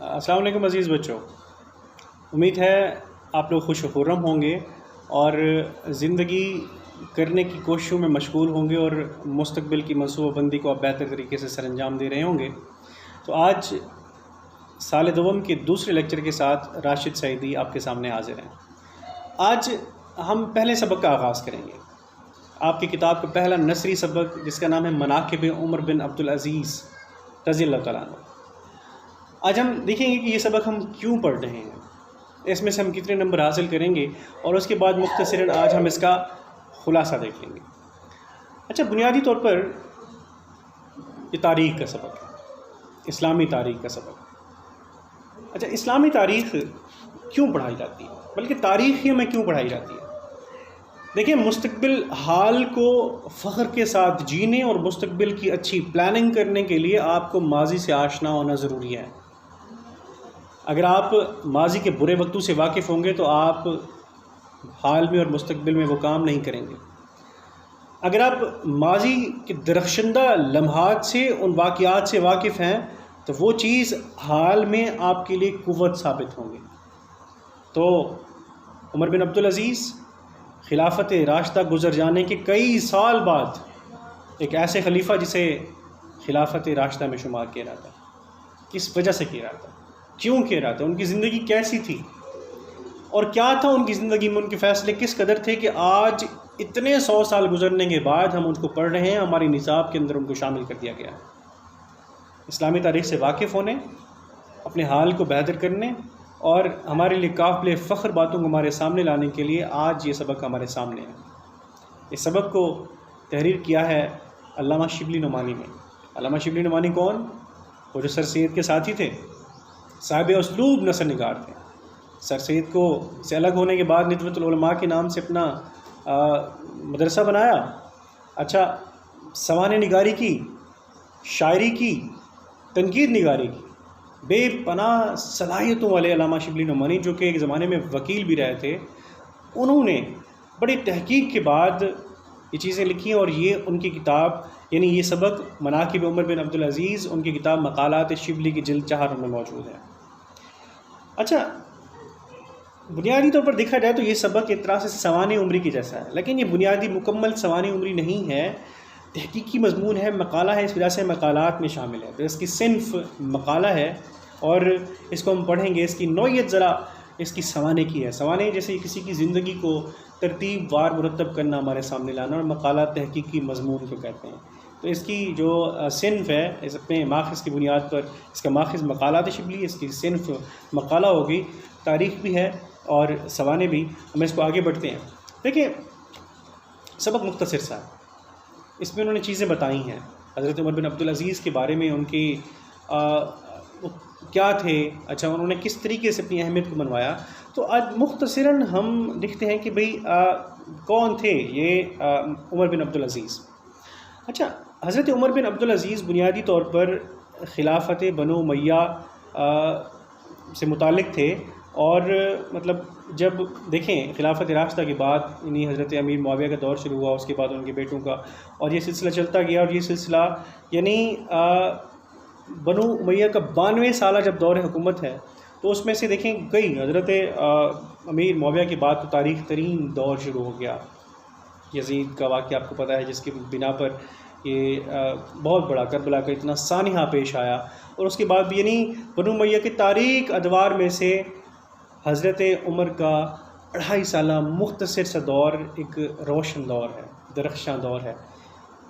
السلام علیکم عزیز بچوں، امید ہے آپ لوگ خوش و خرم ہوں گے اور زندگی کرنے کی کوششوں میں مشغول ہوں گے اور مستقبل کی منصوبہ بندی کو آپ بہتر طریقے سے سر انجام دے رہے ہوں گے۔ تو آج سال دوم کے دوسرے لیکچر کے ساتھ راشد سعیدی آپ کے سامنے حاضر ہیں۔ آج ہم پہلے سبق کا آغاز کریں گے، آپ کی کتاب کا پہلا نثری سبق جس کا نام ہے مناقب عمر بن عبدالعزیز رضی اللہ تعالیٰ عنہ۔ آج ہم دیکھیں گے کہ یہ سبق ہم کیوں پڑھ رہے ہیں، اس میں سے ہم کتنے نمبر حاصل کریں گے، اور اس کے بعد مختصراً آج ہم اس کا خلاصہ دیکھ لیں گے۔ اچھا، بنیادی طور پر یہ تاریخ کا سبق ہے، اسلامی تاریخ کا سبق۔ اچھا، اسلامی تاریخ کیوں پڑھائی جاتی ہے، بلکہ تاریخ ہی میں کیوں پڑھائی جاتی ہے؟ دیکھیں، مستقبل حال کو فخر کے ساتھ جینے اور مستقبل کی اچھی پلاننگ کرنے کے لیے آپ کو ماضی سے آشنا ہونا ضروری ہے۔ اگر آپ ماضی کے برے وقتوں سے واقف ہوں گے تو آپ حال میں اور مستقبل میں وہ کام نہیں کریں گے۔ اگر آپ ماضی کے درخشندہ لمحات سے، ان واقعات سے واقف ہیں تو وہ چیز حال میں آپ کے لیے قوت ثابت ہوں گے۔ تو عمر بن عبدالعزیز خلافت راشدہ گزر جانے کے کئی سال بعد ایک ایسے خلیفہ جسے خلافت راشدہ میں شمار کیا جاتا ہے، کس وجہ سے کیا جاتا ہے، کیوں کیا جاتا ہے، ان کی زندگی کیسی تھی اور کیا تھا ان کی زندگی میں، ان کے فیصلے کس قدر تھے کہ آج اتنے 100 سال گزرنے کے بعد ہم ان کو پڑھ رہے ہیں، ہماری نصاب کے اندر ان کو شامل کر دیا گیا ہے۔ اسلامی تاریخ سے واقف ہونے، اپنے حال کو بہتر کرنے اور ہمارے لیے قابل فخر باتوں کو ہمارے سامنے لانے کے لیے آج یہ سبق ہمارے سامنے ہے۔ اس سبق کو تحریر کیا ہے علامہ شبلی نعمانی نے۔ علامہ شبلی نعمانی کون؟ وہ جو سر سید کے ساتھی تھے، صاحب اسلوب نثر نگار تھے۔ سر سید کو سے الگ ہونے کے بعد ندوۃ العلماء کے نام سے اپنا مدرسہ بنایا۔ اچھا، سوانح نگاری کی، شاعری کی، تنقید نگاری کی، بے پناہ صلاحیتوں والے علامہ شبلی نعمانی، جو کہ ایک زمانے میں وکیل بھی رہے تھے، انہوں نے بڑی تحقیق کے بعد یہ چیزیں لکھی اور یہ ان کی کتاب، یعنی یہ سبق مناقب عمر بن عبدالعزیز، ان کی کتاب مقالات شبلی کی جلد 4 میں موجود ہے۔ اچھا، بنیادی طور پر دیکھا جائے تو یہ سبق ایک طرح سے سوانح عمری کی جیسا ہے، لیکن یہ بنیادی مکمل سوانح عمری نہیں ہے، تحقیقی مضمون ہے، مقالہ ہے، اس وجہ سے مقالات میں شامل ہے۔ تو اس کی صنف مقالہ ہے اور اس کو ہم پڑھیں گے۔ اس کی نوعیت ذرا اس کی سوانح کی ہے۔ سوانح جیسے کسی کی زندگی کو ترتیب وار مرتب کرنا، ہمارے سامنے لانا، اور مقالہ تحقیقی مضمون کو کہتے ہیں۔ تو اس کی جو صنف ہے، اس اپنے ماخذ کی بنیاد پر، اس کا ماخذ مقالات شبلی، اس کی صنف مقالہ ہوگی، تاریخ بھی ہے اور سوانح بھی۔ ہم اس کو آگے بڑھتے ہیں۔ دیکھیں، سبق مختصر سا ہے، اس میں انہوں نے چیزیں بتائی ہیں حضرت عمر بن عبدالعزیز کے بارے میں، ان کی کیا تھے، اچھا انہوں نے کس طریقے سے اپنی اہمیت کو منوایا۔ تو آج مختصراً ہم دیکھتے ہیں کہ بھئی کون تھے یہ عمر بن عبدالعزیز۔ اچھا، حضرت عمر بن عبدالعزیز بنیادی طور پر خلافت بنو امیہ سے متعلق تھے، اور مطلب جب دیکھیں خلافت راشدہ کے بعد یعنی حضرت امیر معاویہ کا دور شروع ہوا، اس کے بعد ان کے بیٹوں کا، اور یہ سلسلہ چلتا گیا، اور یہ سلسلہ یعنی بنو امیہ کا 92 سالہ جب دور حکومت ہے، تو اس میں سے دیکھیں کئی حضرت امیر معاویہ کے بعد تو تاریخ ترین دور شروع ہو گیا۔ یزید کا واقعہ آپ کو پتہ ہے، جس کی بنا پر یہ بہت بڑا کربلا کا اتنا سانحہ پیش آیا، اور اس کے بعد بھی یعنی بنو امیہ کے تاریک ادوار میں سے حضرت عمر کا 2.5 سالہ مختصر سا دور ایک روشن دور ہے، درخشاں دور ہے۔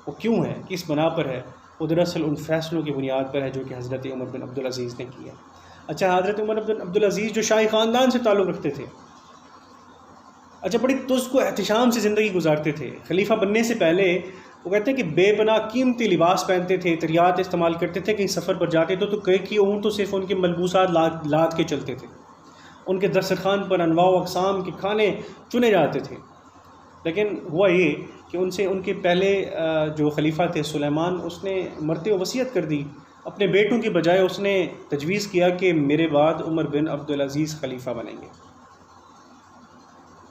وہ کیوں ہے، کس بنا پر ہے؟ وہ دراصل ان فیصلوں کی بنیاد پر ہے جو کہ حضرت عمر بن عبدالعزیز نے کیا۔ اچھا، حضرت عمر بن عبدالعزیز جو شاہی خاندان سے تعلق رکھتے تھے، اچھا بڑی تزک و احتشام سے زندگی گزارتے تھے۔ خلیفہ بننے سے پہلے وہ کہتے ہیں کہ بے پناہ قیمتی لباس پہنتے تھے، تریات استعمال کرتے تھے، کہیں سفر پر جاتے تو کئی کی اونٹ تو صرف ان کے ملبوسات لاد کے چلتے تھے، ان کے دسترخوان پر انواع و اقسام کے کھانے چنے جاتے تھے۔ لیکن ہوا یہ کہ ان سے ان کے پہلے جو خلیفہ تھے سلیمان، اس نے مرتے و وصیت کر دی، اپنے بیٹوں کی بجائے اس نے تجویز کیا کہ میرے بعد عمر بن عبدالعزیز خلیفہ بنیں گے۔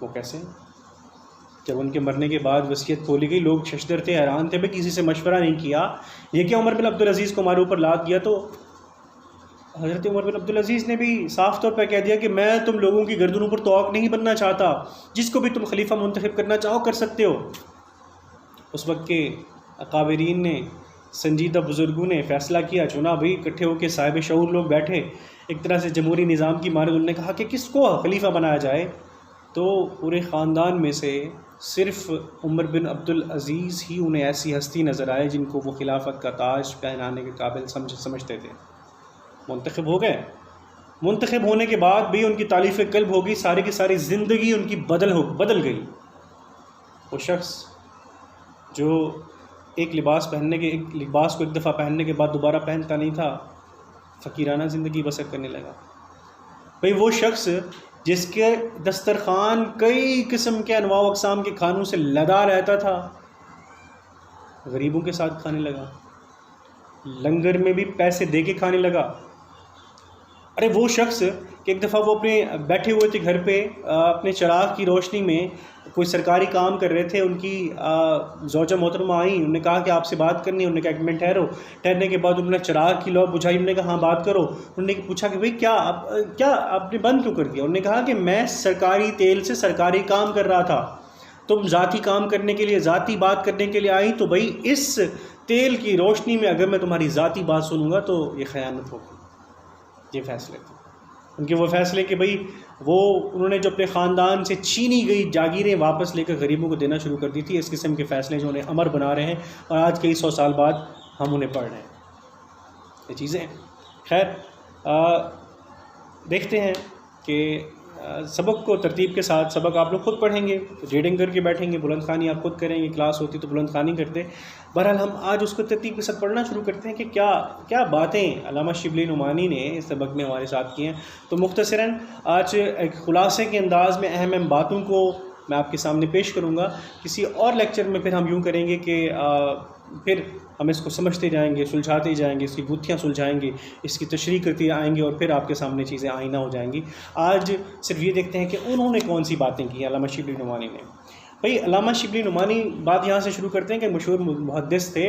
وہ کیسے؟ جب ان کے مرنے کے بعد وصیت کھولی گئی، لوگ ششدر تھے، حیران تھے، بھئی کسی سے مشورہ نہیں کیا، یہ کہ عمر بن عبدالعزیز کو ہمارے اوپر لاد دیا۔ تو حضرت عمر بن عبدالعزیز نے بھی صاف طور پہ کہہ دیا کہ میں تم لوگوں کی گردنوں پر توق نہیں بننا چاہتا، جس کو بھی تم خلیفہ منتخب کرنا چاہو کر سکتے ہو۔ اس وقت کے اکابرین نے، سنجیدہ بزرگوں نے فیصلہ کیا، چنا بھائی، اکٹھے ہو کے صاحب شعور لوگ بیٹھے، ایک طرح سے جمہوری نظام کی مانند انہوں نے کہا کہ کس کو خلیفہ بنایا جائے، تو پورے خاندان میں سے صرف عمر بن عبدالعزیز ہی انہیں ایسی ہستی نظر آئے جن کو وہ خلافت کا تاج پہنانے کے قابل سمجھتے تھے۔ منتخب ہو گئے۔ منتخب ہونے کے بعد بھی ان کی تالیف قلب ہوگی، ساری کی ساری زندگی ان کی بدل گئی۔ وہ شخص جو ایک لباس کو ایک دفعہ پہننے کے بعد دوبارہ پہنتا نہیں تھا، فقیرانہ زندگی بسر کرنے لگا۔ بھئی وہ شخص جس کے دسترخوان کئی قسم کے انواع و اقسام کے کھانوں سے لدا رہتا تھا، غریبوں کے ساتھ کھانے لگا، لنگر میں بھی پیسے دے کے کھانے لگا۔ ارے وہ شخص کہ ایک دفعہ وہ اپنے بیٹھے ہوئے تھے گھر پہ، اپنے چراغ کی روشنی میں کوئی سرکاری کام کر رہے تھے، ان کی زوجہ محترمہ آئیں، انہوں نے کہا کہ آپ سے بات کرنی ہے، انہوں نے کہا ایک منٹ ٹھہرو۔ ٹھہرنے کے بعد انہوں نے چراغ کی لو بجھائی، انہوں نے کہا ہاں بات کرو۔ انہوں نے پوچھا کہ بھئی کیا آپ نے بند کیوں کر دیا؟ انہوں نے کہا کہ میں سرکاری تیل سے سرکاری کام کر رہا تھا، تم ذاتی کام کرنے کے لیے، ذاتی بات کرنے کے لیے آئی، تو بھئی اس تیل کی روشنی میں اگر میں تمہاری ذاتی بات سنوں گا تو یہ خیانت ہوگی۔ یہ فیصلے تھے ان کے، وہ فیصلے کہ بھئی انہوں نے جو اپنے خاندان سے چھینی گئی جاگیریں واپس لے کر غریبوں کو دینا شروع کر دی تھی۔ اس قسم کے فیصلے جو انہیں امر بنا رہے ہیں، اور آج کئی 100 سال بعد ہم انہیں پڑھ رہے ہیں یہ چیزیں۔ خیر دیکھتے ہیں کہ سبق کو ترتیب کے ساتھ، سبق آپ لوگ خود پڑھیں گے، ریڈنگ کر کے بیٹھیں گے، بلند خوانی آپ خود کریں گے، کلاس ہوتی تو بلند خوانی کرتے۔ بہرحال ہم آج اس کو ترتیب کے ساتھ پڑھنا شروع کرتے ہیں کہ کیا باتیں علامہ شبلی نعمانی نے اس سبق میں ہمارے ساتھ کی ہیں۔ تو مختصراً آج ایک خلاصے کے انداز میں اہم باتوں کو میں آپ کے سامنے پیش کروں گا۔ کسی اور لیکچر میں پھر ہم یوں کریں گے کہ پھر ہم اس کو سمجھتے جائیں گے، سلجھاتے جائیں گے، اس کی گتھیاں سلجھائیں گے، اس کی تشریح کرتے آئیں گے، اور پھر آپ کے سامنے چیزیں آئینہ ہو جائیں گی۔ آج صرف یہ دیکھتے ہیں کہ انہوں نے کون سی باتیں کی علامہ شبلی نعمانی نے۔ بھئی علامہ شبلی نعمانی، بات یہاں سے شروع کرتے ہیں کہ مشہور محدث تھے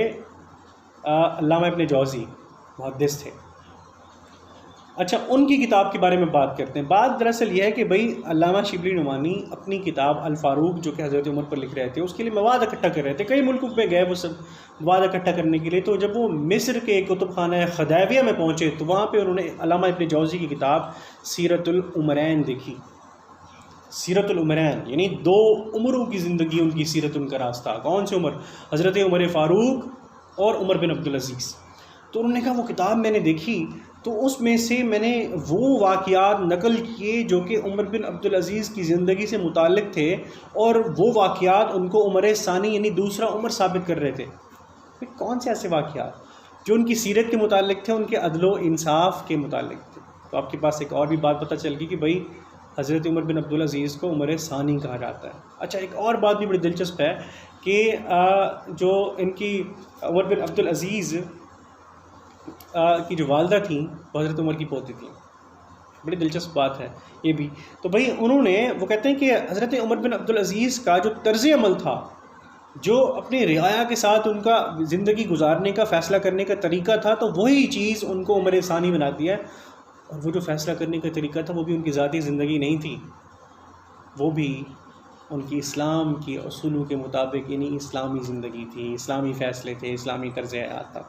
علامہ ابن جوزی، محدث تھے۔ اچھا، ان کی کتاب کے بارے میں بات کرتے ہیں۔ بات دراصل یہ ہے کہ بھئی علامہ شبلی نعمانی اپنی کتاب الفاروق جو کہ حضرت عمر پر لکھ رہے تھے، اس کے لیے مواد اکٹھا کر رہے تھے۔ کئی ملکوں میں گئے وہ سب مواد اکٹھا کرنے کے لیے، تو جب وہ مصر کے کتب خانہ خدیویہ میں پہنچے تو وہاں پہ انہوں نے علامہ ابن جوزی کی کتاب سیرت العمرین دیکھی۔ سیرت العمرین یعنی 2 عمروں کی زندگی، ان کی سیرت، ان کا راستہ۔ کون سے عمر؟ حضرت عمر فاروق اور عمر بن عبدالعزیز۔ تو انہوں نے کہا وہ کتاب میں نے دیکھی تو اس میں سے میں نے وہ واقعات نقل کیے جو کہ عمر بن عبدالعزیز کی زندگی سے متعلق تھے، اور وہ واقعات ان کو عمر ثانی یعنی دوسرا عمر ثابت کر رہے تھے۔ پھر کون سے ایسے واقعات جو ان کی سیرت کے متعلق تھے، ان کے عدل و انصاف کے متعلق تھے؟ تو آپ کے پاس ایک اور بھی بات پتہ چل گئی کہ بھئی حضرت عمر بن عبدالعزیز کو عمر ثانی کہا جاتا ہے۔ اچھا، ایک اور بات بھی بڑی دلچسپ ہے کہ جو ان کی عمر بن عبدالعزیز کی جو والدہ تھیں وہ حضرت عمر کی پوتی تھیں۔ بڑی دلچسپ بات ہے یہ بھی۔ تو بھئی وہ کہتے ہیں کہ حضرت عمر بن عبدالعزیز کا جو طرز عمل تھا، جو اپنی رعایا کے ساتھ ان کا زندگی گزارنے کا، فیصلہ کرنے کا طریقہ تھا، تو وہی چیز ان کو عمر ثانی بناتی ہے۔ اور وہ جو فیصلہ کرنے کا طریقہ تھا وہ بھی ان کی ذاتی زندگی نہیں تھی، وہ بھی ان کی اسلام کی اصولوں کے مطابق، یعنی اسلامی زندگی تھی، اسلامی فیصلے تھے، اسلامی طرز حیات تھا۔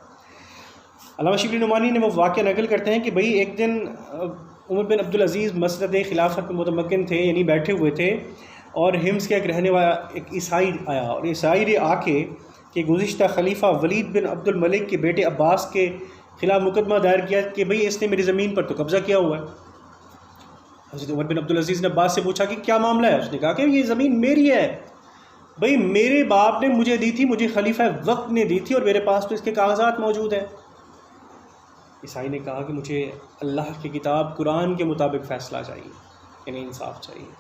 علامہ شبلی نعمانی نے وہ واقعہ نقل کرتے ہیں کہ بھئی ایک دن عمر بن عبدالعزیز مسند خلافت میں متمکن تھے، یعنی بیٹھے ہوئے تھے، اور ہمس کا ایک رہنے والا ایک عیسائی آیا، اور عیسائی نے آ کے کہ گزشتہ خلیفہ ولید بن عبد الملک کے بیٹے عباس کے خلاف مقدمہ دائر کیا کہ بھئی اس نے میری زمین پر تو قبضہ کیا ہوا ہے۔ حضرت عمر بن عبدالعزیز نے عباس سے پوچھا کہ کیا معاملہ ہے؟ اس نے کہا کہ یہ زمین میری ہے، بھئی میرے باپ نے مجھے دی تھی، مجھے خلیفہ وقت نے دی تھی، اور میرے پاس تو اس کے کاغذات موجود ہیں۔ عیسائی نے کہا کہ مجھے اللہ کی کتاب قرآن کے مطابق فیصلہ چاہیے، یعنی انصاف چاہیے۔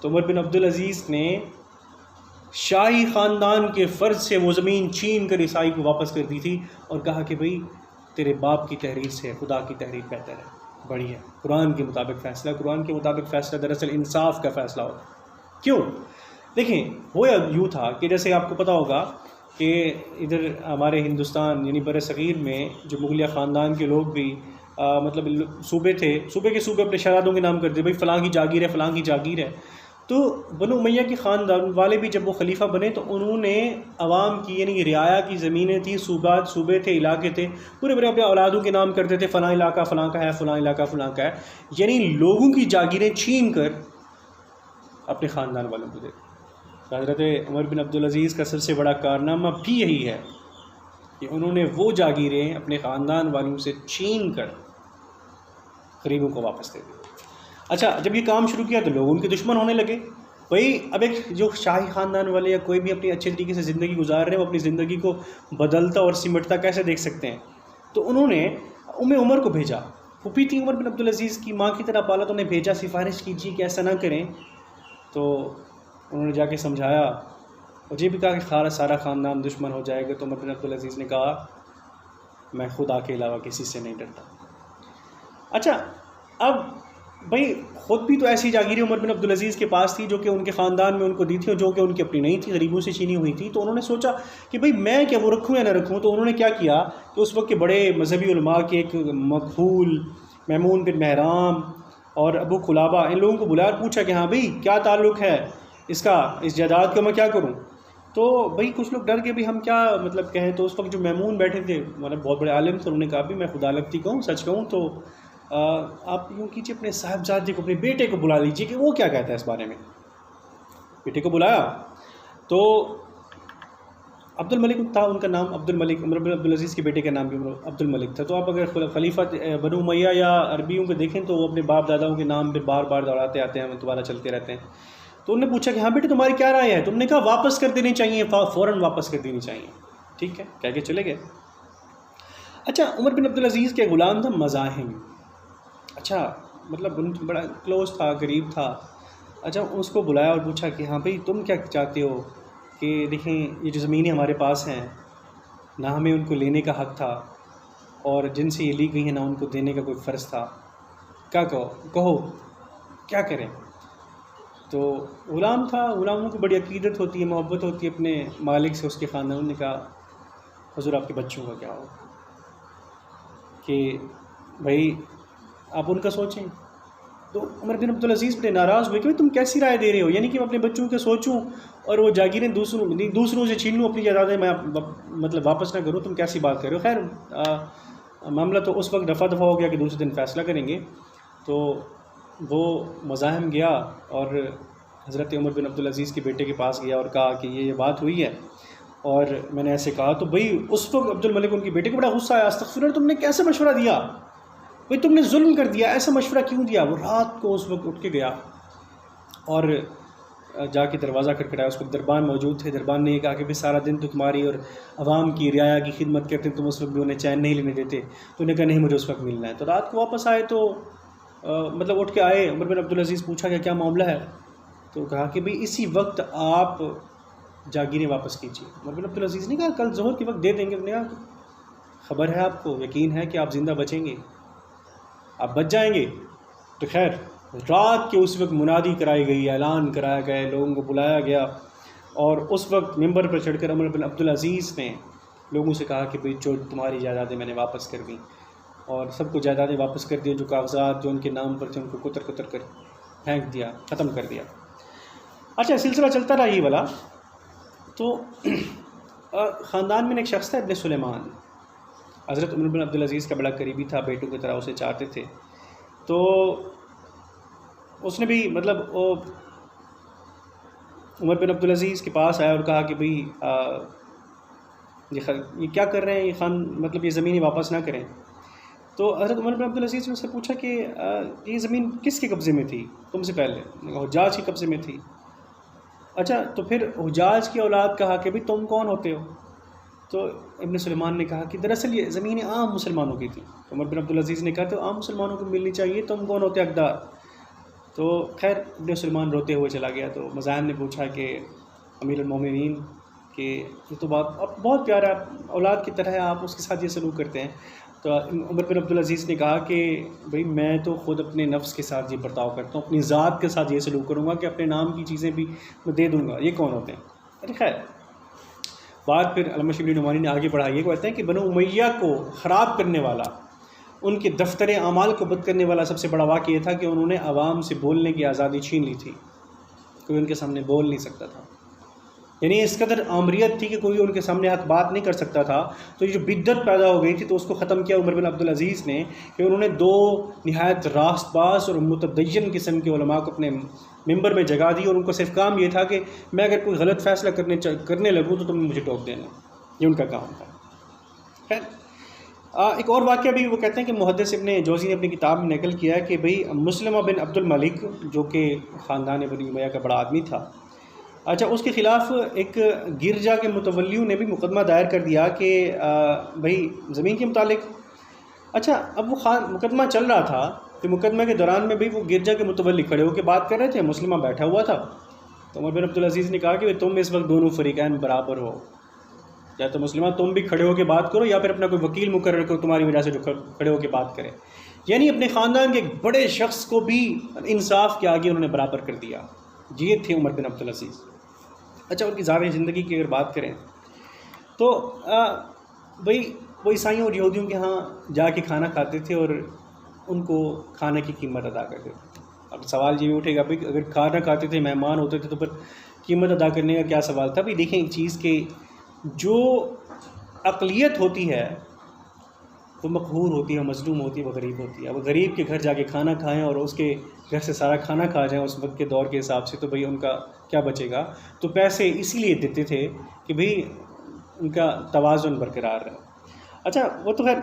تو عمر بن عبدالعزیز نے شاہی خاندان کے فرض سے وہ زمین چھین کر عیسائی کو واپس کر دی تھی، اور کہا کہ بھئی تیرے باپ کی تحریر سے خدا کی تحریر بہتر ہے، بڑی ہے، قرآن کے مطابق فیصلہ۔ قرآن کے مطابق فیصلہ دراصل انصاف کا فیصلہ ہوتا۔ کیوں؟ دیکھیں، وہ یوں تھا کہ جیسے آپ کو پتہ ہوگا کہ ادھر ہمارے ہندوستان یعنی بر صغیر میں جو مغلیہ خاندان کے لوگ بھی مطلب صوبے تھے، صوبے کے صوبے اپنے شہزادوں کے نام کرتے، بھائی فلاں کی جاگیر ہے، فلاں کی جاگیر ہے. تو بنو امیہ کے خاندان والے بھی جب وہ خلیفہ بنے تو انہوں نے عوام کی یعنی رعایا کی زمینیں تھیں، صوبے تھے، علاقے تھے، پورے بڑے اپنے اولادوں کے نام کرتے تھے، فلاں علاقہ فلاں کا ہے، فلاں علاقہ فلاں کا ہے، یعنی لوگوں کی جاگیریں چھین کر اپنے خاندان والوں کو دیتے. حضرت عمر بن عبدالعزیز کا سب سے بڑا کارنامہ بھی یہی ہے کہ انہوں نے وہ جاگیریں اپنے خاندان والوں سے چھین کر غریبوں کو واپس دے دی. اچھا جب یہ کام شروع کیا تو لوگ ان کے دشمن ہونے لگے. بھائی اب ایک جو شاہی خاندان والے یا کوئی بھی اپنی اچھے طریقے سے زندگی گزار رہے ہیں وہ اپنی زندگی کو بدلتا اور سمٹتا کیسے دیکھ سکتے ہیں؟ تو انہوں نے عمر کو بھیجا، پھوپھی تھی عمر بن عبدالعزیز کی، ماں کی طرح پالا، تو انہیں بھیجا سفارش کیجیے کہ ایسا نہ کریں. تو انہوں نے جا کے سمجھایا اور یہ بھی کہا کہ سارا خاندان دشمن ہو جائے گا. تو عمر بن عبدالعزیز نے کہا میں خدا کے علاوہ کسی سے نہیں ڈرتا. اچھا اب بھائی خود بھی تو ایسی جاگیریں عمر بن عبدالعزیز کے پاس تھی جو کہ ان کے خاندان میں ان کو دی تھی اور جو کہ ان کی اپنی نہیں تھی، غریبوں سے چھینی ہوئی تھی. تو انہوں نے سوچا کہ بھئی میں کیا وہ رکھوں یا نہ رکھوں. تو انہوں نے کیا کیا کہ اس وقت کے بڑے مذہبی علماء کے ایک مکحول، میمون بن مہرام اور ابو قلابہ، ان لوگوں کو بلایا اور پوچھا کہ ہاں بھئی کیا تعلق ہے اس جائیداد کا، میں کیا کروں. تو بھئی کچھ لوگ ڈر کے بھی ہم کیا مطلب کہیں. تو اس وقت جو میمون بیٹھے تھے مطلب بہت بڑے عالم تھے، انہوں نے کہا بھی میں خدا لگتی کہوں، سچ کہوں تو آپ یوں کیجیے اپنے صاحبزادے کو، اپنے بیٹے کو بلا لیجیے کہ وہ کیا کہتا ہے اس بارے میں. بیٹے کو بلایا تو عبد الملک تھا ان کا نام، عبد الملک، عمر بن عبدالعزیز کے بیٹے کا نام بھی عبد الملک تھا. تو آپ اگر خلیفہ بنو امیہ یا عربیوں کو دیکھیں تو وہ اپنے باپ داداؤں کے نام پہ بار بار دوڑاتے آتے ہیں، دوبارہ چلتے رہتے ہیں. تو انہوں نے پوچھا کہ ہاں بیٹے تمہاری کیا رائے ہے؟ تم نے کہا واپس کر دینی چاہیے، فوراً واپس کر دینی چاہیے. ٹھیک ہے کہہ کے چلے گئے. اچھا عمر بن عبدالعزیز کے غلام تھا مزاحم. اچھا مطلب بڑا کلوز تھا، قریب تھا. اچھا اس کو بلایا اور پوچھا کہ ہاں بھئی تم کیا چاہتے ہو کہ دیکھیں یہ جو زمینیں ہمارے پاس ہیں نہ ہمیں ان کو لینے کا حق تھا اور جن سے یہ لی گئی ہیں نہ ان کو دینے کا کوئی فرض تھا، کیا کہو کیا کریں. تو غلام تھا، غلاموں کو بڑی عقیدت ہوتی ہے، محبت ہوتی ہے اپنے مالک سے، اس کے خاندان نے کہا حضور آپ کے بچوں کا کیا ہو کہ بھائی آپ ان کا سوچیں. تو عمر بن عبدالعزیز بڑے ناراض ہوئے کہ تم کیسی رائے دے رہے ہو، یعنی کہ میں اپنے بچوں کے سوچوں اور وہ جاگیریں دوسروں سے چھین لوں، اپنی جائیدادیں میں مطلب واپس نہ کروں، تم کیسی بات کر رہے ہو. خیر معاملہ تو اس وقت دفعہ ہو گیا کہ دوسرے دن فیصلہ کریں گے. تو وہ مزاحم گیا اور حضرت عمر بن عبدالعزیز کے بیٹے کے پاس گیا اور کہا کہ یہ بات ہوئی ہے اور میں نے ایسے کہا. تو بھئی اس وقت عبد الملک ان کے بیٹے کو بڑا غصہ آیا، استغفر اللہ تم نے کیسے مشورہ دیا، بھئی تم نے ظلم کر دیا، ایسا مشورہ کیوں دیا. وہ رات کو اس وقت اٹھ کے گیا اور جا کے دروازہ کھٹکھٹایا. اس وقت دربان موجود تھے. دربان نے یہ کہا کہ بھئی سارا دن تو تمہاری اور عوام کی رعایا کی خدمت کرتے، تم اس وقت بھی انہیں چین نہیں لینے دیتے. تو انہوں نے کہا نہیں مجھے اس وقت ملنا ہے. تو رات کو واپس آئے تو مطلب اٹھ کے آئے. عمر بن عبدالعزیز پوچھا کہ کیا معاملہ ہے. تو کہا کہ بھئی اسی وقت آپ جاگیریں واپس کیجیے. عمر بن عبدالعزیز نے کہا کل ظہر کے وقت دے دیں گے. انہوں نے کہا خبر ہے آپ کو، یقین ہے کہ آپ زندہ بچیں گے، آپ بچ جائیں گے. تو خیر رات کے اس وقت منادی کرائی گئی، اعلان کرایا گیا، لوگوں کو بلایا گیا اور اس وقت ممبر پر چڑھ کر عمر بن عبدالعزیز نے لوگوں سے کہا کہ بھئی جو تمہاری جائیدادیں میں نے واپس کر دیں، اور سب کو جائیدادیں واپس کر دی. جو کاغذات جو ان کے نام پر تھے ان کو کتر کتر کر پھینک دیا، ختم کر دیا. اچھا سلسلہ چلتا رہا یہ والا. تو خاندان میں ایک شخص تھا ابن سلیمان، حضرت عمر بن عبدالعزیز کا بڑا قریبی تھا، بیٹوں کی طرح اسے چاہتے تھے. تو اس نے بھی مطلب عمر بن عبدالعزیز کے پاس آیا اور کہا کہ بھئی یہ کیا کر رہے ہیں، یہ مطلب یہ زمینیں واپس نہ کریں. تو حضرت عمر بن عبدالعزیز نے اس سے پوچھا کہ یہ زمین کس کے قبضے میں تھی تم سے پہلے؟ حجاج کے قبضے میں تھی. اچھا تو پھر حجاج کی اولاد کہا کہ بھئی تم کون ہوتے ہو؟ تو ابن سلیمان نے کہا کہ دراصل یہ زمینیں عام مسلمانوں کی تھیں. عمر بن عبدالعزیز نے کہا تو عام مسلمانوں کو ملنی چاہیے، تم کون ہوتے حقدار؟ تو خیر ابن سلیمان روتے ہوئے چلا گیا. تو مزاحم نے پوچھا کہ امیر المومنین کہ یہ تو بہت پیارا اولاد کی طرح ہے، آپ اس کے ساتھ یہ سلوک کرتے ہیں. تو عمر بن عبدالعزیز نے کہا کہ بھئی میں تو خود اپنے نفس کے ساتھ یہ برتاؤ کرتا ہوں، اپنی ذات کے ساتھ یہ سلوک کروں گا کہ اپنے نام کی چیزیں بھی میں دے دوں گا. یہ کون ہوتے ہیں؟ ارے خیر بات پھر علامہ شبلی نعمانی نے آگے بڑھائی ہے. کہتے ہیں کہ بنو امیہ کو خراب کرنے والا ان کے دفتر اعمال کو بند کرنے والا سب سے بڑا واقعہ یہ تھا کہ انہوں نے عوام سے بولنے کی آزادی چھین لی تھی، کوئی ان کے سامنے بول نہیں سکتا تھا، یعنی اس قدر آمریت تھی کہ کوئی ان کے سامنے حق بات نہیں کر سکتا تھا۔ تو یہ جو بدت پیدا ہو گئی تھی تو اس کو ختم کیا عمر بن عبدالعزیز نے کہ انہوں نے 2 نہایت راست باز اور متدین قسم کے علماء کو اپنے ممبر میں جگہ دی، اور ان کو صرف کام یہ تھا کہ میں اگر کوئی غلط فیصلہ کرنے لگوں تو تم نے مجھے ٹوک دینا، یہ ان کا کام تھا۔ خیر ایک اور واقعہ بھی وہ کہتے ہیں کہ محدث ابن جوزی نے اپنی کتاب میں نقل کیا ہے کہ بھئی مسلمہ بن عبد الملک جو کہ خاندان بنی امیہ کا بڑا آدمی تھا، اچھا اس کے خلاف ایک گرجا کے متولیوں نے بھی مقدمہ دائر کر دیا کہ بھئی زمین کے متعلق۔ اچھا اب وہ مقدمہ چل رہا تھا کہ مقدمہ کے دوران میں بھی وہ گرجا کے متولی کھڑے ہو کے بات کر رہے تھے، مسلمہ بیٹھا ہوا تھا، تو عمر بن عبدالعزیز نے کہا کہ تم اس وقت دونوں فریقین برابر ہو، یا تو مسلمہ تم بھی کھڑے ہو کے بات کرو یا پھر اپنا کوئی وکیل مقرر کرو تمہاری وجہ سے جو کھڑے ہو کے بات کرے، یعنی اپنے خاندان کے ایک بڑے شخص کو بھی انصاف کے آگے انہوں نے برابر کر دیا۔ یہ تھے عمر بن عبدالعزیز۔ اچھا ان کی ظاہری زندگی کی اگر بات کریں تو بھئی وہ عیسائیوں اور یہودیوں کے ہاں جا کے کھانا کھاتے تھے اور ان کو کھانے کی قیمت ادا کرتے تھے۔ اب سوال یہ بھی اٹھے گا بھئی اگر کھانا کھاتے تھے، مہمان ہوتے تھے، تو پھر قیمت ادا کرنے کا کیا سوال تھا؟ بھئی دیکھیں ایک چیز کہ جو اقلیت ہوتی ہے وہ مقہور ہوتی ہے، مظلوم ہوتی ہے، وہ غریب ہوتی ہے۔ اب غریب کے گھر جا کے کھانا کھائیں اور اس کے گھر سے سارا کھانا کھا جائیں اس وقت کے دور کے حساب سے، تو بھئی ان کا کیا بچے گا؟ تو پیسے اسی لیے دیتے تھے کہ بھئی ان کا توازن برقرار رہے۔ اچھا وہ تو خیر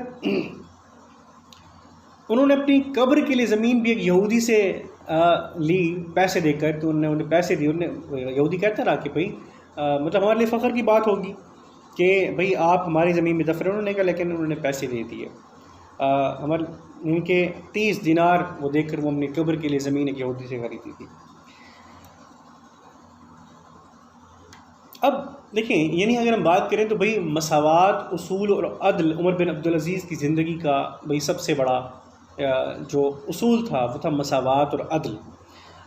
انہوں نے اپنی قبر کے لیے زمین بھی ایک یہودی سے لی پیسے دے کر، تو انہوں نے پیسے دیے، یہودی کہتا رہا کہ بھئی مطلب ہمارے لیے فخر کی بات ہوگی کہ بھئی آپ ہماری زمین میں دفن، انہوں نے کہا لیکن انہوں نے پیسے دے دیے، ہمارے ان کے 30 دینار وہ دے کر وہ اپنی قبر کے لیے زمین ایک یہودی سے خریدی تھی۔ اب دیکھیں یعنی اگر ہم بات کریں تو بھئی مساوات، اصول اور عدل عمر بن عبدالعزیز کی زندگی کا بھئی سب سے بڑا جو اصول تھا وہ تھا مساوات اور عدل۔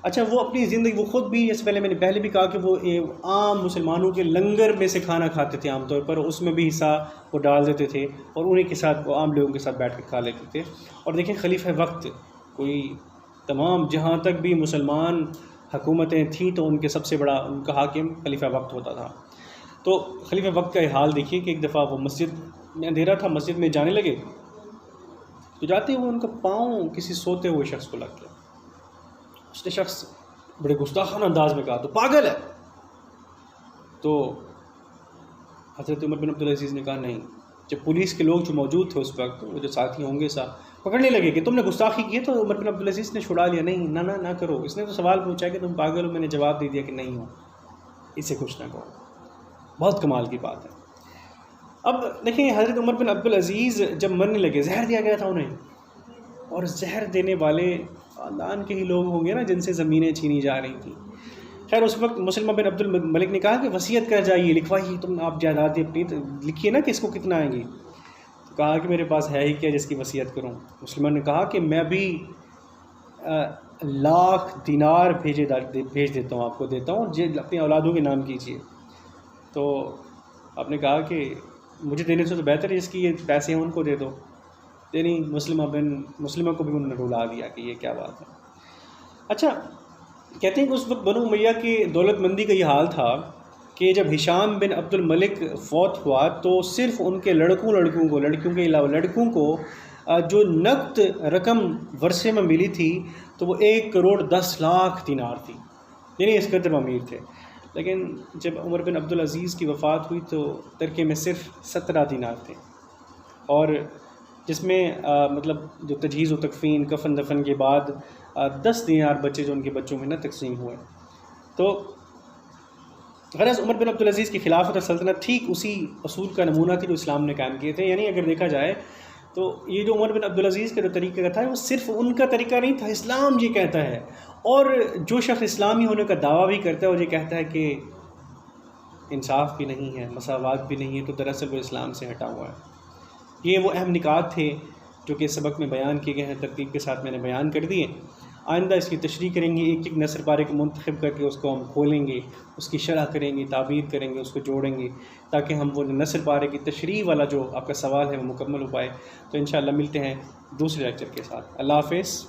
اچھا وہ اپنی زندگی وہ خود بھی، جیسے میں نے پہلے بھی کہا کہ وہ عام مسلمانوں کے لنگر میں سے کھانا کھاتے تھے عام طور پر، اس میں بھی حصہ وہ ڈال دیتے تھے اور انہیں کے ساتھ وہ عام لوگوں کے ساتھ بیٹھ کے کھا لیتے تھے۔ اور دیکھیں خلیفہ وقت کوئی تمام جہاں تک بھی مسلمان حکومتیں تھیں تو ان کے سب سے بڑا ان کا حاکم خلیفہ وقت ہوتا تھا۔ تو خلیفہ وقت کا یہ حال دیکھیے کہ ایک دفعہ وہ مسجد میں اندھیرا تھا، مسجد میں جانے لگے تو جاتے ہوئے ان کا پاؤں کسی سوتے ہوئے شخص کو لگ گیا۔ اس نے شخص بڑے گستاخانہ انداز میں کہا تو پاگل ہے۔ تو حضرت عمر بن عبدالعزیز نے کہا نہیں۔ جب پولیس کے لوگ جو موجود تھے اس وقت، وہ جو ساتھی ہوں گے پکڑنے لگے کہ تم نے گستاخی کی ہے، تو عمر بن عبدالعزیز نے چھڑا لیا، نہیں نہ کرو۔ اس نے تو سوال پوچھا کہ تم پاگل ہو، میں نے جواب دے دیا کہ نہیں ہو، اسے کچھ نہ کہو۔ بہت کمال کی بات ہے۔ اب دیکھیں حضرت عمر بن عبدالعزیز جب مرنے لگے، زہر دیا گیا تھا انہیں، اور زہر دینے والے خاندان کے ہی لوگ ہوں گے نا جن سے زمینیں چھینی جا رہی تھیں۔ خیر اس وقت مسلمہ بن عبد الملک نے کہا کہ وصیت کر جائیے، لکھوائیے، تم آپ جائیدادیں اپنی لکھیے نا کہ اس کو کتنا آئیں گی۔ تو کہا کہ میرے پاس ہے ہی کیا جس کی وصیت کروں۔ مسلمہ نے کہا کہ میں بھی 1,00,000 دینار بھیج دیتا ہوں، آپ کو دیتا ہوں، اپنی اولادوں کے نام کیجیے۔ تو آپ نے کہا کہ مجھے دینے سے تو بہتر ہے جس کی یہ پیسے ہیں ان کو دے دو۔ یعنی مسلمہ کو بھی انہوں نے رلا دیا کہ یہ کیا بات ہے۔ اچھا کہتے ہیں کہ اس وقت بنو امیہ کی دولت مندی کا یہ حال تھا کہ جب ہشام بن عبد الملک فوت ہوا تو صرف ان کے لڑکیوں کے علاوہ لڑکوں کو جو نقد رقم ورثے میں ملی تھی تو وہ 1,10,00,000 دینار تھی، یعنی اس قدر امیر تھے۔ لیکن جب عمر بن عبدالعزیز کی وفات ہوئی تو ترکے میں صرف 17 دینار تھے، اور جس میں مطلب جو تجہیز و تکفین، کفن دفن کے بعد 10 دینار بچے جو ان کے بچوں میں نہ تقسیم ہوئے۔ تو غرض عمر بن عبدالعزیز کی خلافت اور سلطنت ٹھیک اسی اصول کا نمونہ تھی جو اسلام نے قائم کیے تھے۔ یعنی اگر دیکھا جائے تو یہ جو عمر بن عبدالعزیز کا جو طریقہ تھا وہ صرف ان کا طریقہ نہیں تھا، اسلام یہ کہتا ہے، اور جو شخص اسلامی ہونے کا دعویٰ بھی کرتا ہے اور یہ کہتا ہے کہ انصاف بھی نہیں ہے، مساوات بھی نہیں ہے، تو دراصل وہ اسلام سے ہٹا ہوا ہے۔ یہ وہ اہم نکات تھے جو کہ سبق میں بیان کیے گئے ہیں، ترتیب کے ساتھ میں نے بیان کر دیے۔ آئندہ اس کی تشریح کریں گے، ایک ایک نثر پارے کو منتخب کر کے اس کو ہم کھولیں گے، اس کی شرح کریں گے، تعبیر کریں گے، اس کو جوڑیں گے، تاکہ ہم وہ نثر پارے کی تشریح والا جو آپ کا سوال ہے وہ مکمل ہو پائے۔ تو انشاءاللہ ملتے ہیں دوسرے لیکچر کے ساتھ۔ اللہ حافظ۔